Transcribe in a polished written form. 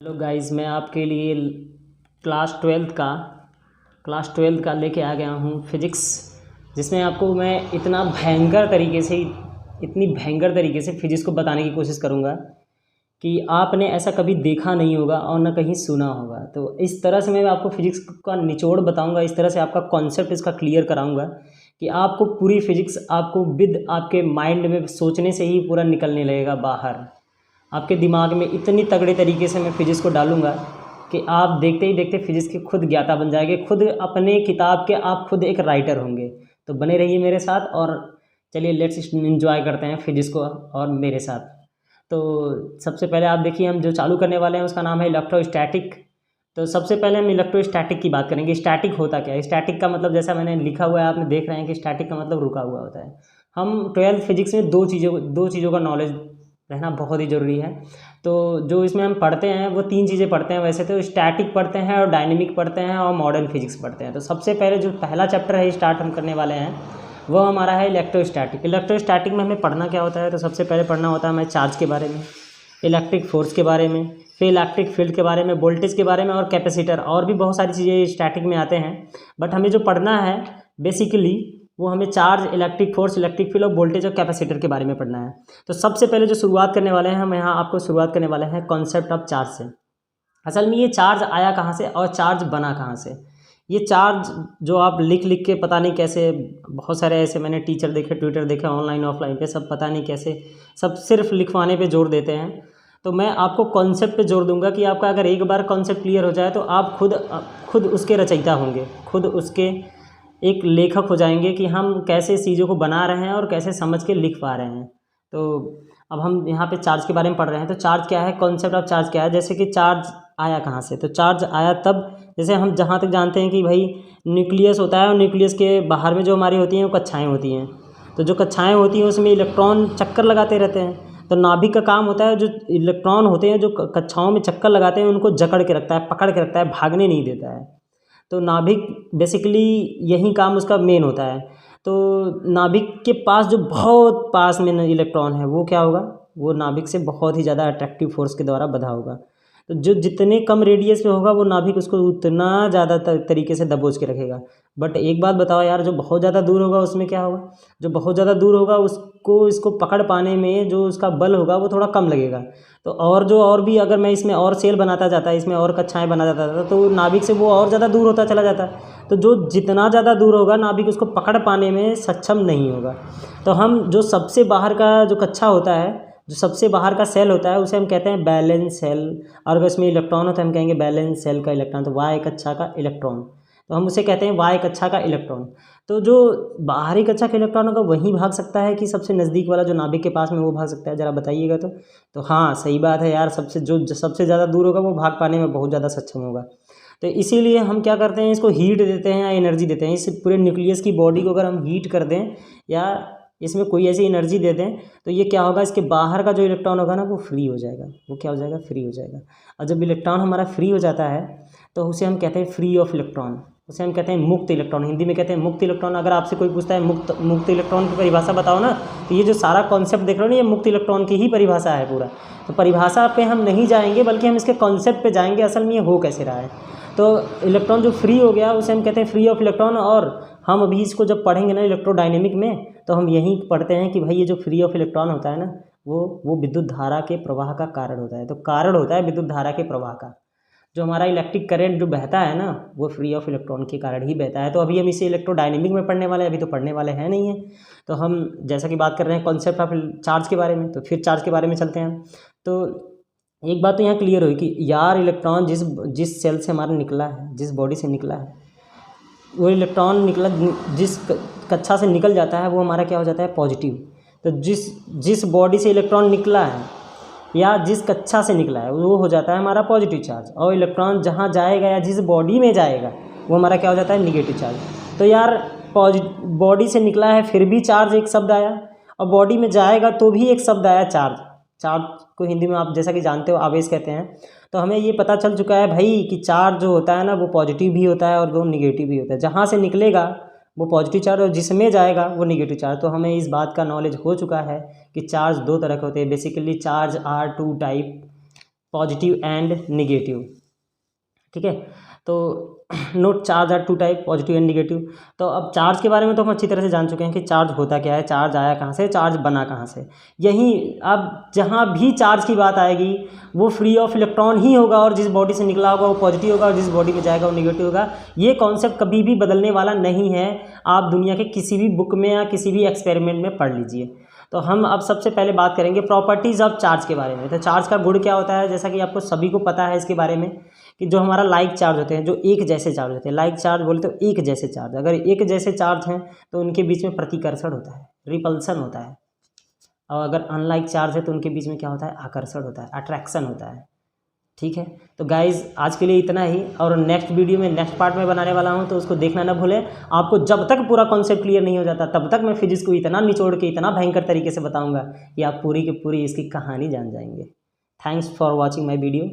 Hello guys, मैं आपके लिए क्लास ट्वेल्थ का लेके आ गया हूँ फिज़िक्स। जिसमें आपको मैं इतनी भयंकर तरीके से फिज़िक्स को बताने की कोशिश करूँगा कि आपने ऐसा कभी देखा नहीं होगा और ना कहीं सुना होगा। तो इस तरह से मैं आपको फिज़िक्स का निचोड़ बताऊँगा, इस तरह से आपका कॉन्सेप्ट इसका क्लियर कराऊँगा कि आपको पूरी फिज़िक्स आपको विद आपके माइंड में सोचने से ही पूरा निकलने लगेगा बाहर। आपके दिमाग में इतनी तगड़े तरीके से मैं फिज़िक्स को डालूँगा कि आप देखते ही देखते फिज़िक्स के खुद ज्ञाता बन जाएंगे, खुद अपने किताब के आप खुद एक राइटर होंगे। तो बने रहिए मेरे साथ और चलिए लेट्स इन्जॉय करते हैं फिज़िक्स को और मेरे साथ। तो सबसे पहले आप देखिए, हम जो चालू करने वाले हैं उसका नाम है इलेक्ट्रोस्टैटिक। तो सबसे पहले हम इलेक्ट्रोस्टैटिक की बात करेंगे। स्टैटिक होता क्या है? स्टैटिक का मतलब जैसा मैंने लिखा हुआ है, आपने देख रहे हैं कि स्टैटिक का मतलब रुका हुआ होता है। हम ट्वेल्थ फिजिक्स में दो चीज़ों का नॉलेज रहना बहुत ही ज़रूरी है। तो जो इसमें हम पढ़ते हैं वो तीन चीज़ें पढ़ते हैं। वैसे तो स्टैटिक पढ़ते हैं और डायनेमिक पढ़ते हैं और मॉडर्न फिजिक्स पढ़ते हैं। तो सबसे पहले जो पहला चैप्टर है स्टार्ट हम करने वाले हैं वो हमारा है इलेक्ट्रोस्टैटिक। इलेक्ट्रोस्टैटिक में हमें पढ़ना क्या होता है? तो सबसे पहले पढ़ना होता है हमें चार्ज के बारे में, इलेक्ट्रिक फोर्स के बारे में, फिर इलेक्ट्रिक फील्ड के बारे में, वोल्टेज के बारे में और कैपेसिटर, और भी बहुत सारी चीज़ें स्टैटिक में आते हैं। बट हमें जो पढ़ना है बेसिकली वो हमें charge, electric force, electric field और वोल्टेज और कैपेसिटर के बारे में पढ़ना है। तो सबसे पहले जो शुरुआत करने वाले हैं हम यहाँ आपको शुरुआत करने वाले हैं कॉन्सेप्ट ऑफ चार्ज से। असल में ये चार्ज आया कहाँ से और चार्ज बना कहाँ से? ये चार्ज जो आप लिख लिख के पता नहीं कैसे, बहुत सारे ऐसे मैंने टीचर देखे, ट्विटर देखे, ऑनलाइन ऑफलाइन पे, सब पता नहीं कैसे सब सिर्फ लिखवाने पे जोर देते हैं। तो मैं आपको कॉन्सेप्ट पे जोर दूंगा कि आपका अगर एक बार कॉन्सेप्ट क्लियर हो जाए तो आप खुद उसके रचयिता होंगे, खुद उसके एक लेखक हो जाएंगे कि हम कैसे चीज़ों को बना रहे हैं और कैसे समझ के लिख पा रहे हैं। तो अब हम यहाँ पे चार्ज के बारे में पढ़ रहे हैं। तो चार्ज क्या है, कॉन्सेप्ट ऑफ चार्ज क्या है? जैसे कि चार्ज आया कहाँ से? तो चार्ज आया तब, जैसे हम जहाँ तक जानते हैं कि भाई न्यूक्लियस होता है और न्यूक्लियस के बाहर में जो हमारी होती हैं वो कक्षाएँ होती हैं। तो जो कक्षाएँ होती हैं उसमें इलेक्ट्रॉन चक्कर लगाते रहते हैं। तो नाभिक का काम होता है जो इलेक्ट्रॉन होते हैं जो कक्षाओं में चक्कर लगाते हैं उनको जकड़ के रखता है, पकड़ के रखता है, भागने नहीं देता है। तो नाभिक बेसिकली यही काम उसका मेन होता है। तो नाभिक के पास जो बहुत पास में इलेक्ट्रॉन है वो क्या होगा? वो नाभिक से बहुत ही ज़्यादा अट्रैक्टिव फोर्स के द्वारा बंधा होगा। तो जो जितने कम रेडियस पे होगा वो नाभिक उसको उतना ज़्यादा तरीके से दबोच के रखेगा। बट एक बात बताओ यार, जो बहुत ज़्यादा दूर होगा उसमें क्या होगा? जो बहुत ज़्यादा दूर होगा उसको इसको पकड़ पाने में जो उसका बल होगा वो थोड़ा कम लगेगा। तो और भी अगर मैं इसमें और सेल बनाता जाता, इसमें और कक्षाएँ बना जाता था तो नाभिक से वो और ज़्यादा दूर होता चला जाता। तो जो जितना ज़्यादा दूर होगा नाभिक उसको पकड़ पाने में सक्षम नहीं होगा। तो हम जो सबसे बाहर का जो कक्षा होता है, जो सबसे बाहर का सेल होता है उसे हम कहते हैं बैलेंस सेल। और अगर इसमें इलेक्ट्रॉन होता है हम कहेंगे बैलेंस सेल का इलेक्ट्रॉन, तो वाई कक्षा का इलेक्ट्रॉन, तो हम उसे कहते हैं वाई कक्षा का इलेक्ट्रॉन। तो जो बाहरी कक्षा का इलेक्ट्रॉन होगा वही भाग सकता है कि सबसे नज़दीक वाला जो नाभिक के पास में वो भाग सकता है? ज़रा बताइएगा। तो हाँ, सही बात है यार, सबसे ज़्यादा दूर होगा वो भाग पाने में बहुत ज़्यादा सक्षम होगा। तो इसीलिए हम क्या करते हैं, इसको हीट देते हैं या एनर्जी देते हैं। इस पूरे न्यूक्लियस की बॉडी को अगर हम हीट कर दें या इसमें कोई ऐसी एनर्जी दे दें तो ये क्या होगा, इसके बाहर का जो इलेक्ट्रॉन होगा ना वो फ्री हो जाएगा। वो क्या हो जाएगा? फ्री हो जाएगा। और जब इलेक्ट्रॉन हमारा फ्री हो जाता है तो उसे हम कहते हैं फ्री ऑफ इलेक्ट्रॉन, उसे हम कहते हैं मुक्त इलेक्ट्रॉन, हिंदी में कहते हैं मुक्त इलेक्ट्रॉन। अगर आपसे कोई पूछता है मुक्त इलेक्ट्रॉन की परिभाषा बताओ ना, तो ये जो सारा कॉन्सेप्ट देख रहे हो ना, ये मुक्त इलेक्ट्रॉन की ही परिभाषा है पूरा। तो परिभाषा पे हम नहीं जाएंगे बल्कि हम इसके कॉन्सेप्ट पे जाएंगे, असल में ये हो कैसे रहा है। तो इलेक्ट्रॉन जो फ्री हो गया उसे हम कहते हैं फ्री ऑफ इलेक्ट्रॉन। और हम अभी इसको जब पढ़ेंगे ना इलेक्ट्रोडायनेमिक में तो हम यही पढ़ते हैं कि भाई ये जो फ्री ऑफ इलेक्ट्रॉन होता है ना वो विद्युत धारा के प्रवाह का कारण होता है। तो कारण होता है विद्युत धारा के प्रवाह का। जो हमारा इलेक्ट्रिक करंट जो बहता है ना वो फ्री ऑफ इलेक्ट्रॉन के कारण ही बहता है। तो अभी हम इसे इलेक्ट्रोडायनेमिक में पढ़ने वाले हैं, अभी तो पढ़ने वाले हैं नहीं है। तो हम जैसा कि बात कर रहे हैं कॉन्सेप्ट ऑफ चार्ज के बारे में, तो फिर चार्ज के बारे में चलते हैं। तो एक बात तो यहाँ क्लियर हुई कि यार इलेक्ट्रॉन जिस सेल से हमारा निकला है, जिस बॉडी से निकला है, वो इलेक्ट्रॉन निकला जिस कक्षा से निकल जाता है वो हमारा क्या हो जाता है? पॉजिटिव। तो जिस बॉडी से इलेक्ट्रॉन निकला है या जिस कक्षा से निकला है वो हो जाता है हमारा पॉजिटिव चार्ज। और इलेक्ट्रॉन जहाँ जाएगा या जिस बॉडी में जाएगा वो हमारा क्या हो जाता है? Negative charge. तो यार बॉडी से निकला है फिर भी चार्ज एक शब्द आया, और बॉडी में जाएगा तो भी एक शब्द आया चार्ज। चार्ज को हिंदी में आप जैसा कि जानते हो आवेश कहते हैं। तो हमें ये पता चल चुका है भाई कि चार्ज जो होता है ना वो पॉजिटिव भी होता है और दो निगेटिव भी होता है। जहाँ से निकलेगा वो पॉजिटिव चार्ज और जिसमें जाएगा वो निगेटिव चार्ज। तो हमें इस बात का नॉलेज हो चुका है कि चार्ज दो तरह के होते हैं। Basically charge are two type, positive and negative. ठीक है, तो note charge are two type, positive and negative. तो अब चार्ज के बारे में तो हम अच्छी तरह से जान चुके हैं कि चार्ज होता क्या है, चार्ज आया कहाँ से, चार्ज बना कहाँ से। यहीं अब जहाँ भी चार्ज की बात आएगी वो फ्री ऑफ इलेक्ट्रॉन ही होगा, और जिस बॉडी से निकला होगा वो पॉजिटिव होगा, और जिस बॉडी में जाएगा वो निगेटिव होगा। ये कॉन्सेप्ट कभी भी बदलने वाला नहीं है, आप दुनिया के किसी भी बुक में या किसी भी एक्सपेरिमेंट में पढ़ लीजिए। तो हम अब सबसे पहले बात करेंगे प्रॉपर्टीज़ ऑफ चार्ज के बारे में। तो चार्ज का गुण क्या होता है, जैसा कि आपको सभी को पता है इसके बारे में, कि जो हमारा लाइक चार्ज होते हैं, जो एक जैसे चार्ज होते हैं, लाइक चार्ज बोले तो एक जैसे चार्ज, अगर एक जैसे चार्ज हैं तो उनके बीच में प्रतिकर्षण होता है, रिपल्सन होता है, और अगर अनलाइक चार्ज है तो उनके बीच में क्या होता है, आकर्षण होता है, अट्रैक्शन होता है। ठीक है, तो गाइज़ आज के लिए इतना ही, और नेक्स्ट वीडियो में नेक्स्ट पार्ट में बनाने वाला हूँ, तो उसको देखना ना भूलें। आपको जब तक पूरा कॉन्सेप्ट क्लियर नहीं हो जाता तब तक मैं फिजिक्स को इतना निचोड़ के, इतना भयंकर तरीके से बताऊँगा कि आप पूरी की पूरी इसकी कहानी जान जाएंगे। Thanks for watching my video.